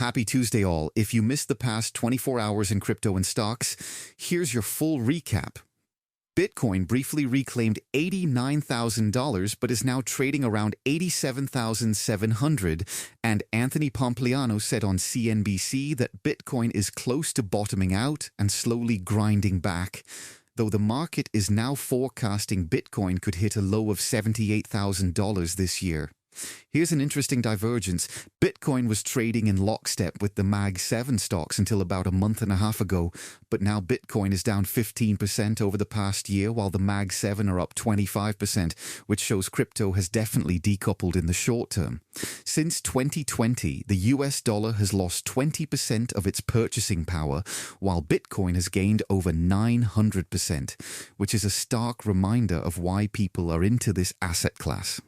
Happy Tuesday, all. If you missed the past 24 hours in crypto and stocks, here's your full recap. Bitcoin briefly reclaimed $89,000 but is now trading around $87,700, and Anthony Pompliano said on CNBC that Bitcoin is close to bottoming out and slowly grinding back, though the market is now forecasting Bitcoin could hit a low of $78,000 this year. Here's an interesting divergence. Bitcoin was trading in lockstep with the Mag 7 stocks until about a month and a half ago, but now Bitcoin is down 15% over the past year, while the Mag 7 are up 25%, which shows crypto has definitely decoupled in the short term. Since 2020, the US dollar has lost 20% of its purchasing power, while Bitcoin has gained over 900%, which is a stark reminder of why people are into this asset class.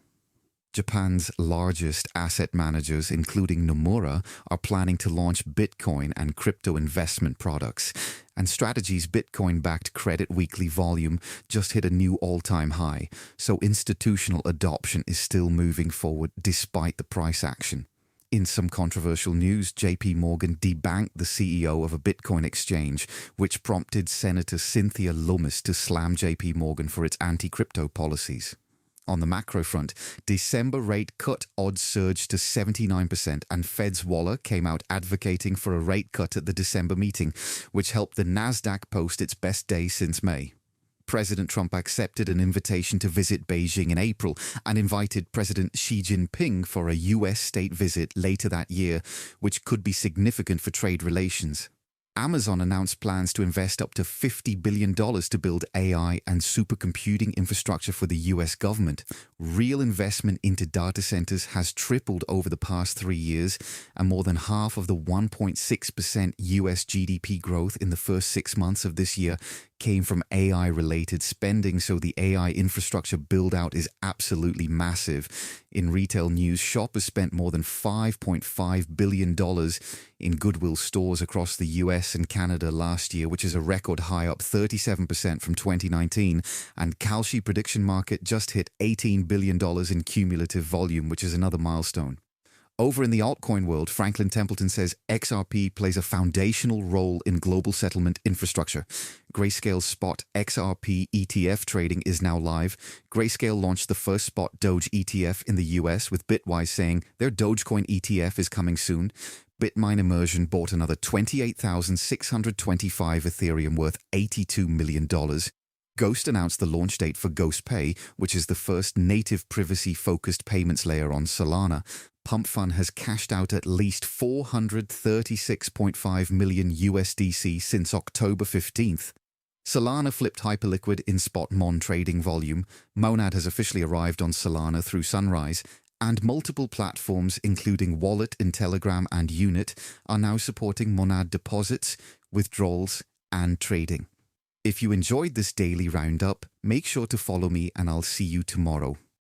Japan's largest asset managers, including Nomura, are planning to launch Bitcoin and crypto investment products. And Strategy's Bitcoin-backed credit weekly volume just hit a new all-time high, so institutional adoption is still moving forward despite the price action. In some controversial news, JPMorgan debanked the CEO of a Bitcoin exchange, which prompted Senator Cynthia Lummis to slam JPMorgan for its anti-crypto policies. On the macro front, December rate cut odds surged to 79%, and Fed's Waller came out advocating for a rate cut at the December meeting, which helped the Nasdaq post its best day since May. President Trump accepted an invitation to visit Beijing in April and invited President Xi Jinping for a U.S. state visit later that year, which could be significant for trade relations. Amazon announced plans to invest up to $50 billion to build AI and supercomputing infrastructure for the US government. Real investment into data centers has tripled over the past 3 years, and more than half of the 1.6% US GDP growth in the first 6 months of this year came from AI-related spending, so the AI infrastructure build-out is absolutely massive. In retail news, shoppers spent more than $5.5 billion in Goodwill stores across the US and Canada last year, which is a record high, up 37% from 2019, and Kalshi prediction market just hit $18 billion in cumulative volume, which is another milestone. Over in the altcoin world, Franklin Templeton says XRP plays a foundational role in global settlement infrastructure. Grayscale's spot XRP ETF trading is now live. Grayscale launched the first spot Doge ETF in the US, with Bitwise saying their Dogecoin ETF is coming soon. Bitmine Immersion bought another 28,625 Ethereum worth $82 million. Ghost announced the launch date for Ghost Pay, which is the first native privacy-focused payments layer on Solana. Pump Fund has cashed out at least $436.5 million USDC since October 15th. Solana flipped hyperliquid in spot Mon trading volume. Monad has officially arrived on Solana through Sunrise, and multiple platforms, including Wallet in Telegram and Unit, are now supporting Monad deposits, withdrawals, and trading. If you enjoyed this daily roundup, make sure to follow me, and I'll see you tomorrow.